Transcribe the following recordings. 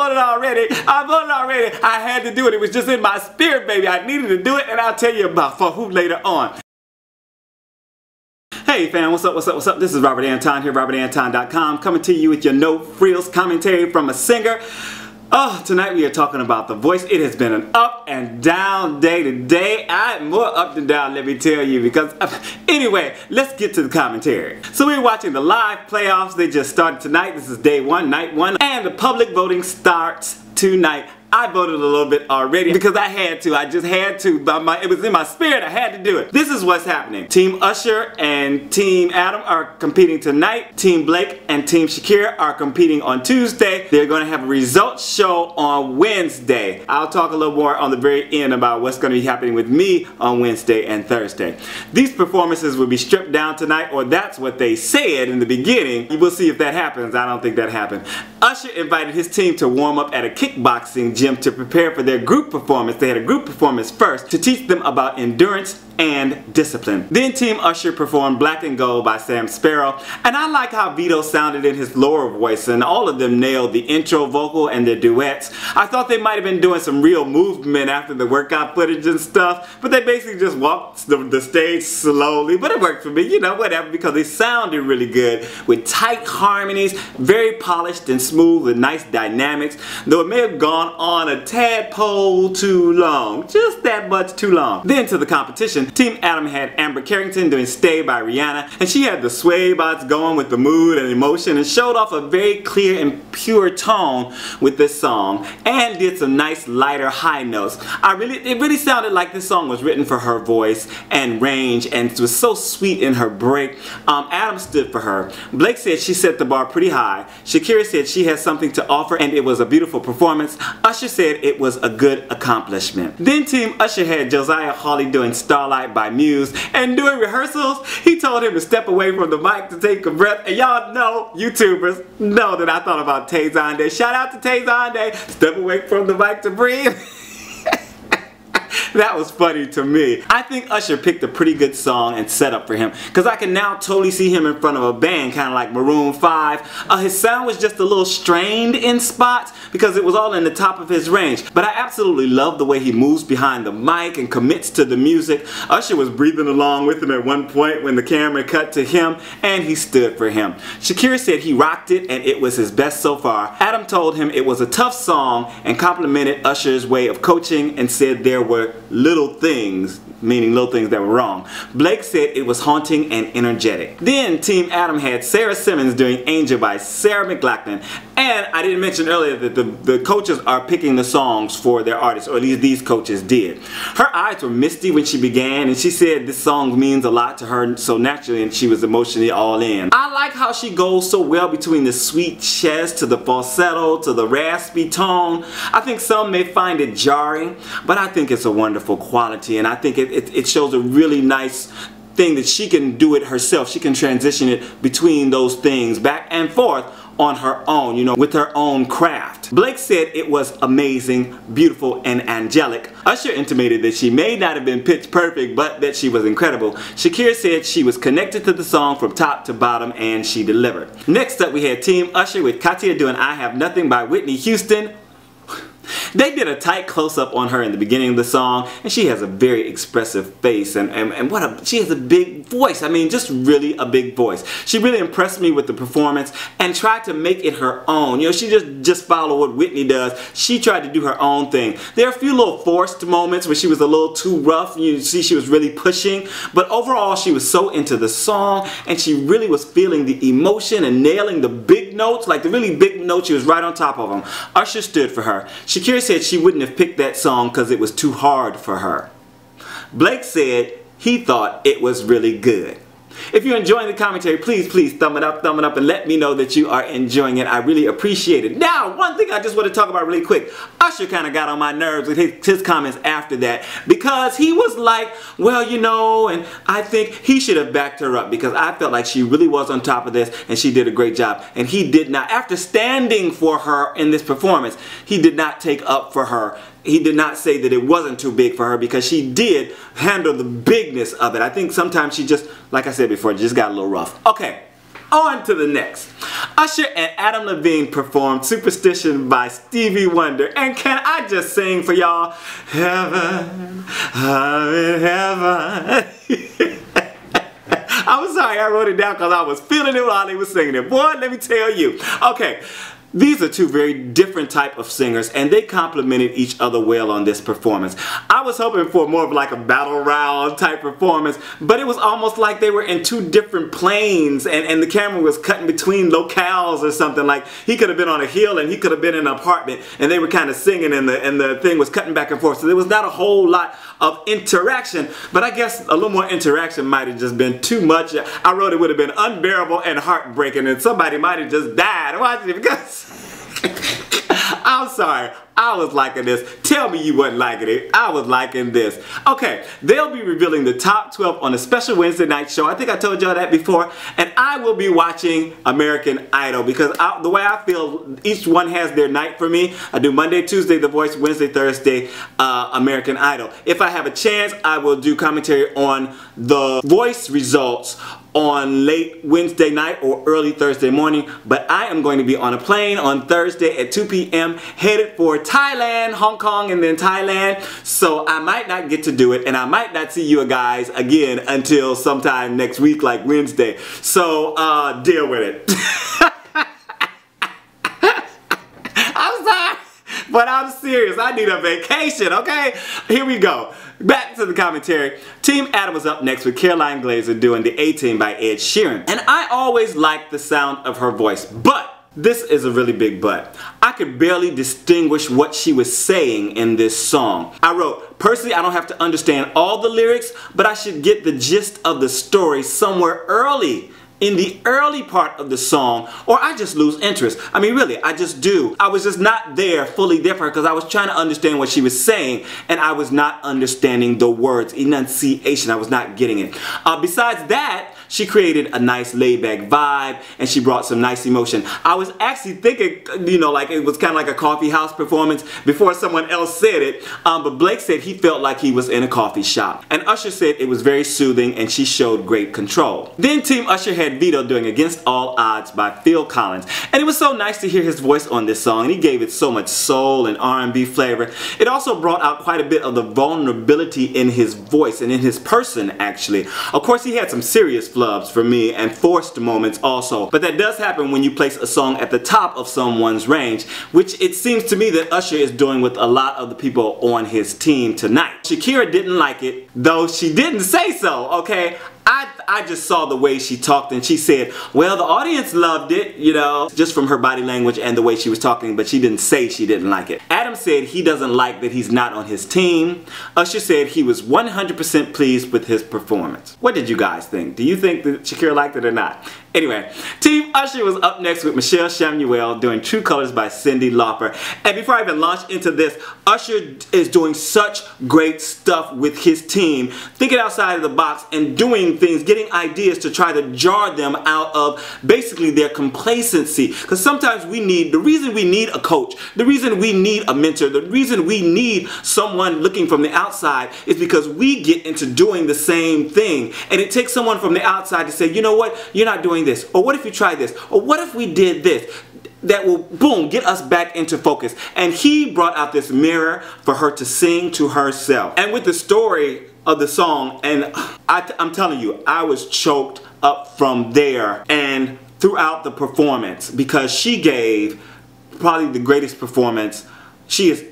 voted already. I voted already. I had to do it. It was just in my spirit, baby. I needed to do it, and I'll tell you about for who later on. Hey fam, what's up, what's up, what's up? This is Robert Anton here, robertantonnyc.com, coming to you with your no frills commentary from a singer. Oh, tonight we are talking about The Voice. It has been an up and down day today. I'm more up than down, let me tell you, because anyway, let's get to the commentary. So we're watching the live playoffs. They just started tonight. This is day one, night one, and the public voting starts tonight. I voted a little bit already because I had to. I just had to. It was in my spirit. I had to do it. This is what's happening. Team Usher and TeamAdam are competing tonight. TeamBlake and TeamShakira are competing on Tuesday. They're going to have a results show on Wednesday. I'll talk a little more on the very end about what's going to be happening with me on Wednesday and Thursday. These performances will be stripped down tonight, or that's what they said in the beginning. We'll see if that happens. I don't think that happened. Usher invited his team to warm up at a kickboxing gym to prepare for their group performance. They had a group performance first to teach them about endurance and discipline. Then Team Usher performed Black and Gold by Sparro, and I like how Vedo sounded in his lower voice, and all of them nailed the intro vocal and their duets. I thought they might have been doing some real movement after the workout footage and stuff, but they basically just walked the stage slowly, but it worked for me, you know, whatever, because they sounded really good with tight harmonies, very polished and smooth with nice dynamics, though it may have gone on a tadpole too long, just that much too long. Then to the competition, TeamAdam had Carrington doing Stay by Rihanna, and she had the sway bots going with the mood and emotion and showed off a very clear and pure tone with this song and did some nice lighter high notes. It really sounded like this song was written for her voice and range, and it was so sweet in her break. Adam stood for her. Blake said she set the bar pretty high. Shakira said she has something to offer and it was a beautiful performance. Usher said it was a good accomplishment. Then Team Usher had Josiah Hawley doing Starlight by Muse, and during rehearsals he told him to step away from the mic to take a breath, and y'all know, YouTubers know, that I thought about Tay Zonday. Shout out to Tay Zonday. Step away from the mic to breathe. That was funny to me. I think Usher picked a pretty good song and setup for him, because I can now totally see him in front of a band, kind of like Maroon 5. His sound was just a little strained in spots because it was all in the top of his range, but I absolutely love the way he moves behind the mic and commits to the music. Usher was breathing along with him at one point when the camera cut to him, and he stood for him. Shakira said he rocked it and it was his best so far. Adam told him it was a tough song and complimented Usher's way of coaching and said there were little things, meaning little things that were wrong. Blake said it was haunting and energetic. Then TeamAdam had Simmons doing Angel by McClachlan. And I didn't mention earlier that the coaches are picking the songs for their artists, or at least these coaches did. Her eyes were misty when she began, and she said this song means a lot to her so naturally, and she was emotionally all in. I like how she goes so well between the sweet chest to the falsetto to the raspy tone. I think some may find it jarring, but I think it's a wonderful quality, and I think it shows a really nice thing that she can do it herself. She can transition it between those things back and forth on her own, you know, with her own craft. Blake said it was amazing, beautiful, and angelic. Usher intimated that she may not have been pitch perfect, but that she was incredible. Shakira said she was connected to the song from top to bottom, and she delivered. Next up we had Team Usher with Cathia doing I Have Nothing by Whitney Houston. They did a tight close-up on her in the beginning of the song, and she has a very expressive face, and she has a big voice. I mean, just really a big voice. She really impressed me with the performance and tried to make it her own. You know, she just followed what Whitney does. She tried to do her own thing. There are a few little forced moments where she was a little too rough. You see she was really pushing, but overall she was so into the song, and she really was feeling the emotion and nailing the big notes, like the really big notes. She was right on top of them. Usher stood for her. Shakira said she wouldn't have picked that song because it was too hard for her. Blake said he thought it was really good. If you're enjoying the commentary, please thumb it up, and let me know that you are enjoying it. I really appreciate it. Now, one thing I just want to talk about really quick. Usher kind of got on my nerves with his comments after that, because he was like, well, you know, and I think he should have backed her up, because I felt like she really was on top of this and she did a great job. And he did not, after standing for her in this performance, he did not take up for her. He did not say that it wasn't too big for her, because she did handle the bigness of it. I think sometimes she just, like I said before, just got a little rough. Okay, On to the next. Usher and Adam Levine performed Superstition by Stevie Wonder. And can I just sing for y'all? Heaven, I'm in heaven. I'm sorry, I wrote it down because I was feeling it while they were singing it. Boy, let me tell you. Okay. These are two very different type of singers, and they complemented each other well on this performance. I was hoping for more of like a battle round type performance, but it was almost like they were in two different planes, and the camera was cutting between locales or something. Like he could have been on a hill and he could have been in an apartment, and they were kind of singing, and the thing was cutting back and forth. So there was not a whole lot of interaction, but I guess a little more interaction might have just been too much. I wrote it would have been unbearable and heartbreaking, and somebody might have just died watching it because I'm sorry, I was liking this. Tell me you wasn't liking it. I was liking this. Okay, they'll be revealing the top 12 on a special Wednesday night show. I think I told y'all that before. And I will be watching American Idol because the way I feel, each one has their night for me. I do Monday, Tuesday, The Voice, Wednesday, Thursday, American Idol. If I have a chance, I will do commentary on The Voice results on late Wednesday night or early Thursday morning, but I am going to be on a plane on Thursday at 2 p.m. headed for Thailand, Hong Kong, and then Thailand, so I might not get to do it, and I might not see you guys again until sometime next week, like Wednesday, so deal with it. I'm sorry, but I'm serious. I need a vacation, okay? Here we go. Back to the commentary. TeamAdam was up next with Caroline Glaser doing the A-Team by Ed Sheeran. And I always liked the sound of her voice, but this is a really big but. I could barely distinguish what she was saying in this song. I wrote, personally, I don't have to understand all the lyrics, but I should get the gist of the story somewhere early in the early part of the song, or I just lose interest. I mean, really, I just do. I was just not there fully different because I was trying to understand what she was saying, and I was not understanding the words, enunciation. I was not getting it. Besides that, she created a nice laid-back vibe, and she brought some nice emotion. I was actually thinking, you know, like it was kind of like a coffee house performance before someone else said it, but Blake said he felt like he was in a coffee shop. And Usher said it was very soothing, and she showed great control. Then Team Usher had Vedo doing Against All Odds by Phil Collins. And it was so nice to hear his voice on this song, and he gave it so much soul and R&B flavor. It also brought out quite a bit of the vulnerability in his voice and in his person, actually. Of course, he had some serious flubs for me and forced moments also, but that does happen when you place a song at the top of someone's range, which it seems to me that Usher is doing with a lot of the people on his team tonight. Shakira didn't like it, though she didn't say so, okay? I just saw the way she talked, and she said, well, the audience loved it, you know, just from her body language and the way she was talking, but she didn't say she didn't like it. Adam said he doesn't like that he's not on his team. Usher said he was 100% pleased with his performance. What did you guys think? Do you think that Shakira liked it or not? Anyway, Team Usher was up next with Michelle Chamuel doing True Colors by Cyndi Lauper. And before I even launch into this, Usher is doing such great stuff with his team, thinking outside of the box and doing things, getting ideas to try to jar them out of basically their complacency. Because sometimes the reason we need a coach, the reason we need a mentor, the reason we need someone looking from the outside is because we get into doing the same thing. And it takes someone from the outside to say, you know what, you're not doing this, or what if you try this, or what if we did this, that will, boom, get us back into focus. And he brought out this mirror for her to sing to herself. And with the story of the song, and I'm telling you, I was choked up from there and throughout the performance, because she gave probably the greatest performance. She is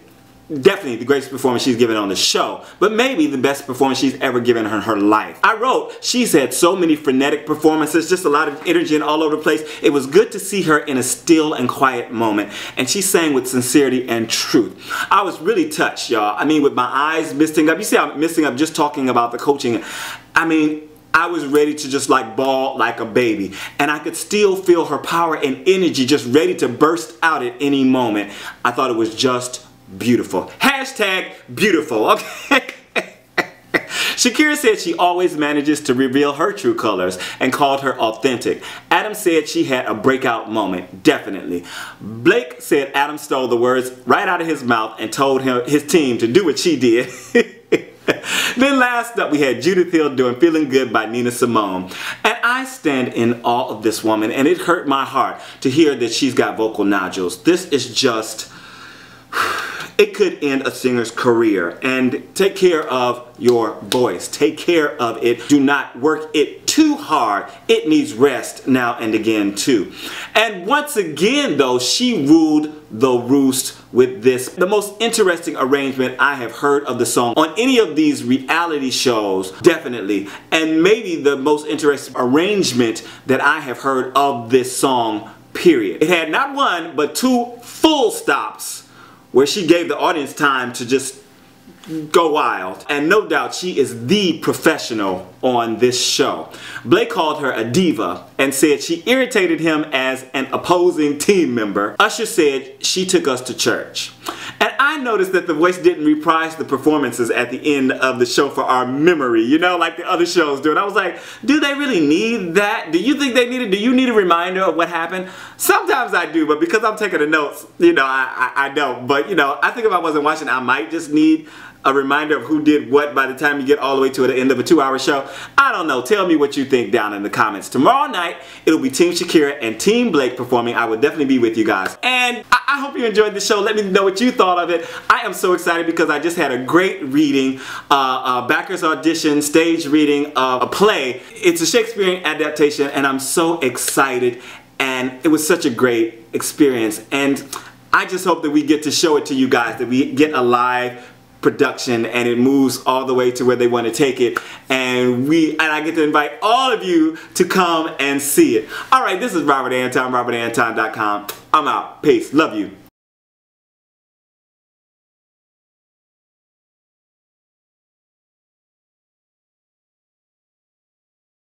definitely the greatest performance she's given on the show, but maybe the best performance she's ever given in her life. I wrote, she's had so many frenetic performances, just a lot of energy and all over the place. It was good to see her in a still and quiet moment, and she sang with sincerity and truth. I was really touched, y'all. I mean, with my eyes misting up. You see I'm misting up just talking about the coaching. I mean, I was ready to just like bawl like a baby, and I could still feel her power and energy just ready to burst out at any moment. I thought it was just beautiful. Hashtag beautiful, okay? Shakira said she always manages to reveal her true colors and called her authentic. Adam said she had a breakout moment, definitely. Blake said Adam stole the words right out of his mouth and told his team to do what she did. Then last up we had Judith Hill doing Feeling Good by Nina Simone. And I stand in awe of this woman, and it hurt my heart to hear that she's got vocal nodules. This is just, it could end a singer's career. And take care of your voice. Take care of it. Do not work it too hard. It needs rest now and again too. And once again though, she ruled the roost with this. The most interesting arrangement I have heard of the song on any of these reality shows, definitely. And maybe the most interesting arrangement that I have heard of this song, period. It had not one, but two full stops where she gave the audience time to just go wild. And no doubt she is the professional on this show. Blake called her a diva and said she irritated him as an opposing team member. Usher said she took us to church. And I noticed that the voice didn't reprise the performances at the end of the show for our memory, you know, like the other shows do. And I was like, do they really need that? Do you think they need it? Do you need a reminder of what happened? Sometimes I do, but because I'm taking the notes, you know, I don't. But, you know, I think if I wasn't watching, I might just need a reminder of who did what by the time you get all the way to the end of a 2-hour show. I don't know. Tell me what you think down in the comments. Tomorrow night, it'll be TeamShakira and TeamBlake performing. I will definitely be with you guys. And I hope you enjoyed the show. Let me know what you thought of it. I am so excited because I just had a great reading, backers audition, stage reading of a play. It's a Shakespearean adaptation and I'm so excited, and it was such a great experience. And I just hope that we get to show it to you guys, that we get a live production and it moves all the way to where they want to take it, and I get to invite all of you to come and see it. Alright, this is Robert Anton, robertantonnyc.com. I'm out. Peace. Love you.